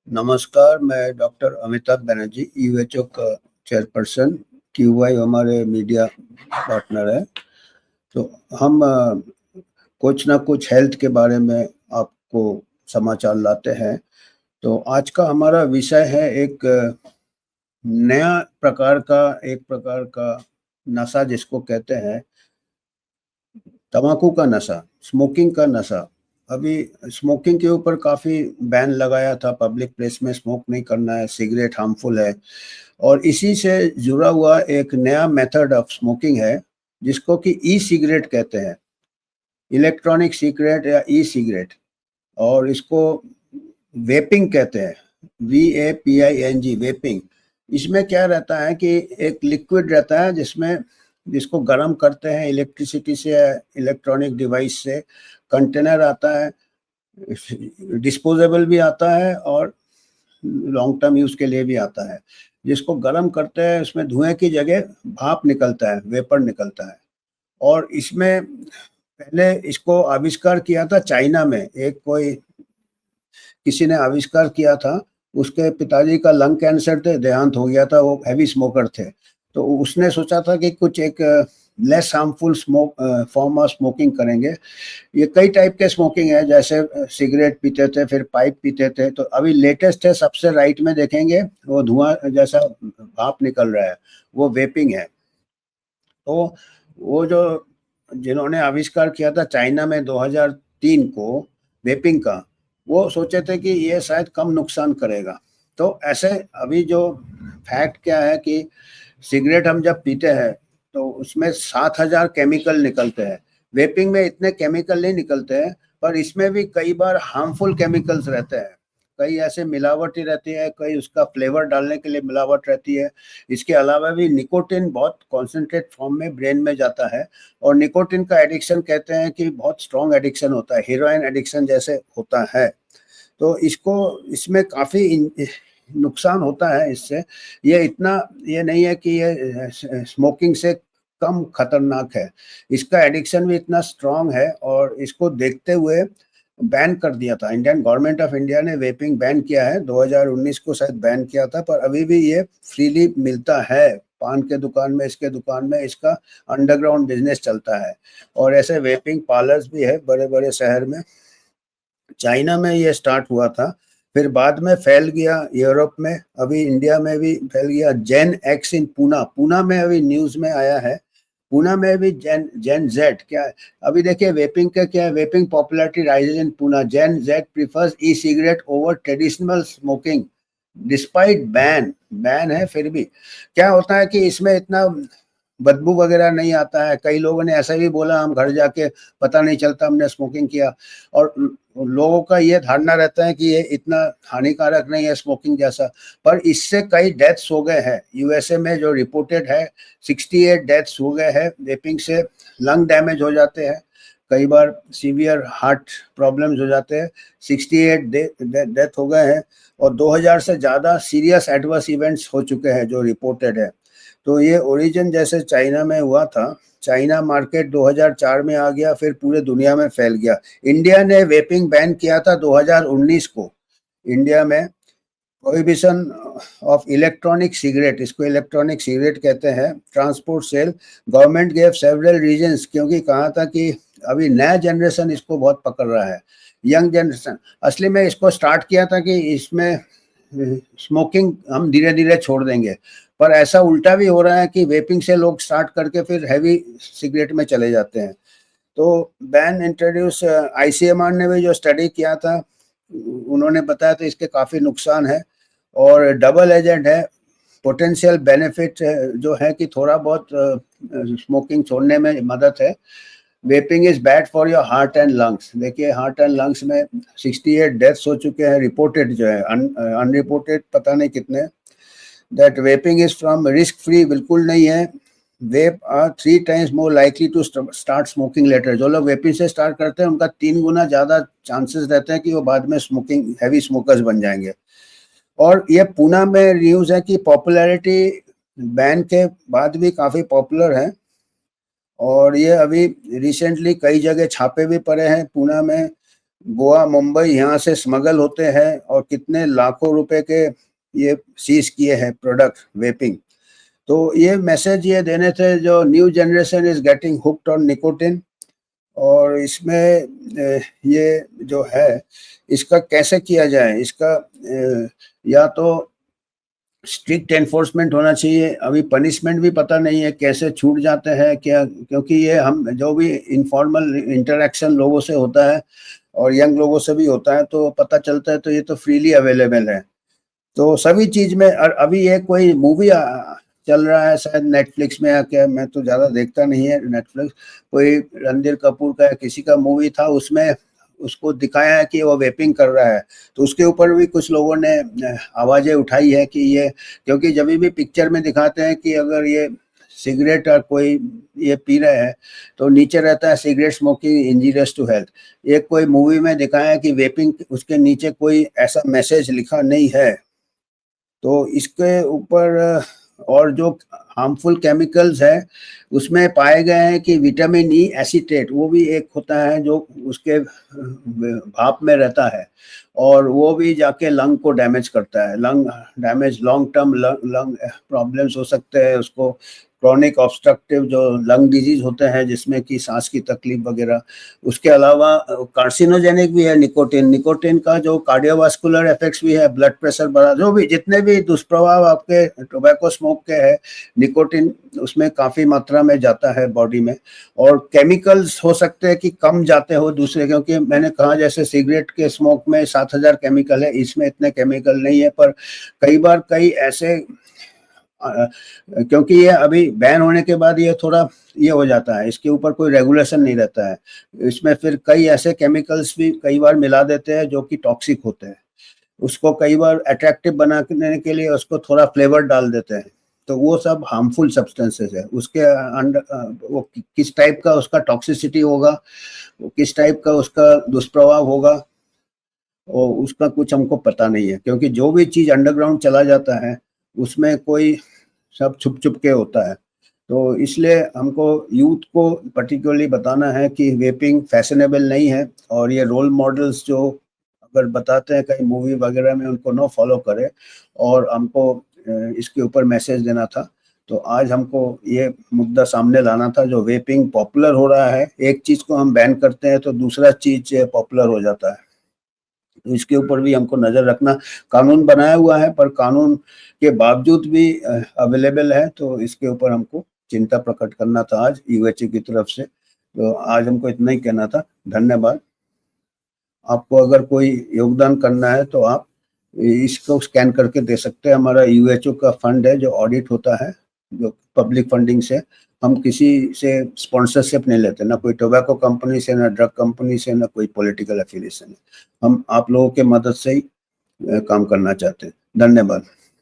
नमस्कार, मैं डॉक्टर अमिताभ बनर्जी, यूएचओ का चेयरपर्सन। क्यूवाई हमारे मीडिया पार्टनर है। तो हम कुछ ना कुछ हेल्थ के बारे में आपको समाचार लाते हैं। तो आज का हमारा विषय है नया एक प्रकार का नशा जिसको कहते हैं तम्बाकू का नशा, स्मोकिंग का नशा। अभी स्मोकिंग के ऊपर काफ़ी बैन लगाया था, पब्लिक प्लेस में स्मोक नहीं करना है, सिगरेट हार्मफुल है। और इसी से जुड़ा हुआ एक नया मेथड ऑफ स्मोकिंग है जिसको कि ई सिगरेट कहते हैं, इलेक्ट्रॉनिक सिगरेट या ई सिगरेट। और इसको वेपिंग कहते हैं, VAPING, वेपिंग। इसमें क्या रहता है कि एक लिक्विड रहता है जिसको गर्म करते हैं इलेक्ट्रिसिटी से, इलेक्ट्रॉनिक डिवाइस से। कंटेनर आता है, डिस्पोजेबल भी आता है और लॉन्ग टर्म यूज़ के लिए भी आता है। जिसको गर्म करते हैं उसमें धुएँ की जगह भाप निकलता है, वेपर निकलता है। और इसमें पहले इसको आविष्कार किया था चाइना में, किसी ने आविष्कार किया था। उसके पिताजी का लंग कैंसर थे, देहांत हो गया था, वो हैवी स्मोकर थे। तो उसने सोचा था कि कुछ एक less harmful form of smoking करेंगे। ये कई टाइप के स्मोकिंग है, जैसे सिगरेट पीते थे, फिर पाइप पीते थे। तो अभी लेटेस्ट है, सबसे राइट में देखेंगे वो धुआं जैसा भाप निकल रहा है, वो वेपिंग है। तो वो जो जिन्होंने आविष्कार किया था चाइना में 2003 को वेपिंग का, वो सोचे थे कि ये शायद कम नुकसान करेगा। तो ऐसे अभी जो फैक्ट क्या है कि सिगरेट हम जब पीते हैं तो उसमें 7,000 केमिकल निकलते हैं। वेपिंग में इतने केमिकल नहीं निकलते हैं, पर इसमें भी कई बार हार्मफुल केमिकल्स रहते हैं। कई ऐसे मिलावटी रहती है, कई उसका फ्लेवर डालने के लिए मिलावट रहती है। इसके अलावा भी निकोटिन बहुत कॉन्सेंट्रेट फॉर्म में ब्रेन में जाता है। और निकोटिन का एडिक्शन कहते हैं कि बहुत स्ट्रॉन्ग एडिक्शन होता है, हीरोइन एडिक्शन जैसे होता है। तो इसमें काफ़ी नुकसान होता है इससे। ये नहीं है कि ये स्मोकिंग से कम खतरनाक है। इसका एडिक्शन भी इतना स्ट्रॉन्ग है और इसको देखते हुए बैन कर दिया था। इंडियन गवर्नमेंट ऑफ इंडिया ने वेपिंग बैन किया है, 2019 को शायद बैन किया था, पर अभी भी ये फ्रीली मिलता है। पान के दुकान में, इसके दुकान में इसका अंडरग्राउंड बिजनेस चलता है। और ऐसे वेपिंग पार्लर्स भी है बड़े बड़े शहर में। चाइना में ये स्टार्ट हुआ था, फिर बाद में फैल गया यूरोप में, अभी इंडिया में भी फैल गया। जेन एक्स इन पूना में अभी न्यूज़ में आया है। पूना में भी जेन जेड क्या है। अभी देखिए वेपिंग का क्या है, vaping popularity rises in Poona, gen Z prefers e cigarette over traditional smoking despite ban है फिर भी। क्या होता है कि इसमें इतना बदबू वगैरह नहीं आता है। कई लोगों ने ऐसा भी बोला, हम घर जाके पता नहीं चलता हमने स्मोकिंग किया। और लोगों का ये धारणा रहता है कि ये इतना हानिकारक नहीं है स्मोकिंग जैसा। पर इससे कई डेथ्स हो गए हैं यूएसए में, जो रिपोर्टेड है 68 डेथ्स हो गए हैं वेपिंग से। लंग डैमेज हो जाते हैं, कई बार सीवियर हार्ट प्रॉब्लम्स हो जाते हैं। 68 डेथ हो गए हैं और 2000 से ज़्यादा सीरियस एडवर्स इवेंट्स हो चुके हैं जो रिपोर्टेड है। तो ये ओरिजिन जैसे चाइना में हुआ था, चाइना मार्केट 2004 में आ गया, फिर पूरे दुनिया में फैल गया। इंडिया ने वेपिंग बैन किया था 2019 को। इंडिया में प्रोहिबिशन ऑफ इलेक्ट्रॉनिक सिगरेट, इसको इलेक्ट्रॉनिक सिगरेट कहते हैं, transport sale. Government gave several reasons, क्योंकि कहा था कि अभी नया जनरेशन इसको बहुत पकड़ रहा है, यंग जनरेशन। असली में इसको स्टार्ट किया था कि इसमें स्मोकिंग हम धीरे धीरे छोड़ देंगे, पर ऐसा उल्टा भी हो रहा है कि वेपिंग से लोग स्टार्ट करके फिर हैवी सिगरेट में चले जाते हैं। तो बैन इंट्रोड्यूस, आईसीएमआर ने भी जो स्टडी किया था उन्होंने बताया था इसके काफ़ी नुकसान है और डबल एजेंट है। पोटेंशियल बेनिफिट जो है कि थोड़ा बहुत स्मोकिंग छोड़ने में मदद है। Vaping is bad for your heart and lungs. देखिए हार्ट एंड लंग्स में 68 डेथ्स हो चुके हैं रिपोर्टेड, जो है अनरिपोर्टेड पता नहीं कितने। That vaping is from risk free, बिल्कुल नहीं है। Vape are 3 times more likely to start smoking later. जो लोग वेपिंग से स्टार्ट करते हैं उनका 3 गुना ज़्यादा चांसेस रहते हैं कि वो बाद में स्मोकिंग हैवी स्मोकर्स बन जाएंगे। और ये पूना में न्यूज़ है कि पॉपुलैरिटी बैन के बाद भी काफ़ी पॉपुलर है। और ये अभी रिसेंटली कई जगह छापे भी पड़े हैं पूना में। गोवा, मुंबई यहाँ से स्मगल होते हैं और कितने लाखों रुपए के ये सीज किए हैं प्रोडक्ट वेपिंग। तो ये मैसेज ये देने थे जो new generation is getting hooked on nicotine. और इसमें ये जो है इसका कैसे किया जाए, इसका या तो स्ट्रिक्ट एनफोर्समेंट होना चाहिए। अभी पनिशमेंट भी पता नहीं है कैसे छूट जाते हैं क्या, क्योंकि ये हम जो भी इनफॉर्मल इंटरेक्शन लोगों से होता है और यंग लोगों से भी होता है तो पता चलता है, तो ये तो फ्रीली अवेलेबल है। तो सभी चीज में अभी ये कोई मूवी चल रहा है शायद नेटफ्लिक्स में या क्या, मैं तो ज्यादा देखता नहीं है नेटफ्लिक्स। कोई रणधीर कपूर का किसी का मूवी था, उसमें उसको दिखाया है कि वो वेपिंग कर रहा है। तो उसके ऊपर भी कुछ लोगों ने आवाजें उठाई है कि ये, क्योंकि जब भी पिक्चर में दिखाते हैं कि अगर ये सिगरेट और कोई ये पी रहे हैं तो नीचे रहता है cigarette smoking injurious to health. एक कोई मूवी में दिखाया है कि वेपिंग, उसके नीचे कोई ऐसा मैसेज लिखा नहीं है। तो इसके ऊपर और जो हार्मफुल केमिकल्स है उसमें पाए गए हैं कि विटामिन ई एसीटेट, वो भी एक होता है जो उसके भाप में रहता है और वो भी जाके लंग को डैमेज करता है। Lung damage, long term lung problems हो सकते हैं उसको। क्रॉनिक ऑब्स्ट्रक्टिव जो लंग डिजीज होते हैं जिसमें कि सांस की तकलीफ वगैरह। उसके अलावा कार्सिनोजेनिक भी है निकोटिन। निकोटिन का जो कार्डियोवास्कुलर इफेक्ट्स भी है, ब्लड प्रेशर बढ़ा, जो भी जितने भी दुष्प्रभाव आपके टोबैको स्मोक के हैं, निकोटिन उसमें काफ़ी मात्रा में जाता है बॉडी में। और केमिकल्स हो सकते हैं कि कम जाते हो दूसरे, क्योंकि मैंने कहा जैसे सिगरेट के स्मोक में 7,000 केमिकल है, इसमें इतने केमिकल नहीं है। पर कई बार कई ऐसे क्योंकि ये अभी बैन होने के बाद ये थोड़ा ये हो जाता है, इसके ऊपर कोई रेगुलेशन नहीं रहता है। इसमें फिर कई ऐसे केमिकल्स भी कई बार मिला देते हैं जो कि टॉक्सिक होते हैं। उसको कई बार अट्रैक्टिव बनाने के लिए उसको थोड़ा फ्लेवर डाल देते हैं। तो वो सब हार्मफुल सब्सटेंसेस है। उसके अंडर वो किस टाइप का उसका टॉक्सिसिटी होगा, वो किस टाइप का उसका दुष्प्रभाव होगा, और उसका कुछ हमको पता नहीं है। क्योंकि जो भी चीज़ अंडरग्राउंड चला जाता है उसमें कोई सब छुप छुप के होता है। तो इसलिए हमको यूथ को पर्टिकुलरली बताना है कि वेपिंग फैशनेबल नहीं है, और ये रोल मॉडल्स जो अगर बताते हैं कहीं मूवी वगैरह में उनको न फॉलो करें। और हमको इसके ऊपर मैसेज देना था। तो आज हमको ये मुद्दा सामने लाना था। जो वेपिंग पॉपुलर हो रहा है, एक चीज़ को हम बैन करते हैं तो दूसरा चीज़ पॉपुलर हो जाता है। तो इसके ऊपर भी हमको नज़र रखना। कानून बनाया हुआ है पर कानून के बावजूद भी अवेलेबल है, तो इसके ऊपर हमको चिंता प्रकट करना था आज यूएचए की तरफ से। तो आज हमको इतना ही कहना था। धन्यवाद। आपको अगर कोई योगदान करना है तो आप इसको स्कैन करके दे सकते हैं। हमारा यूएचओ का फंड है जो ऑडिट होता है, जो पब्लिक फंडिंग से। हम किसी से स्पॉन्सरशिप नहीं लेते, ना कोई टोबैको कंपनी से, ना ड्रग कंपनी से, ना कोई पॉलिटिकल एफिलिएशन है। हम आप लोगों के मदद से ही काम करना चाहते हैं। धन्यवाद।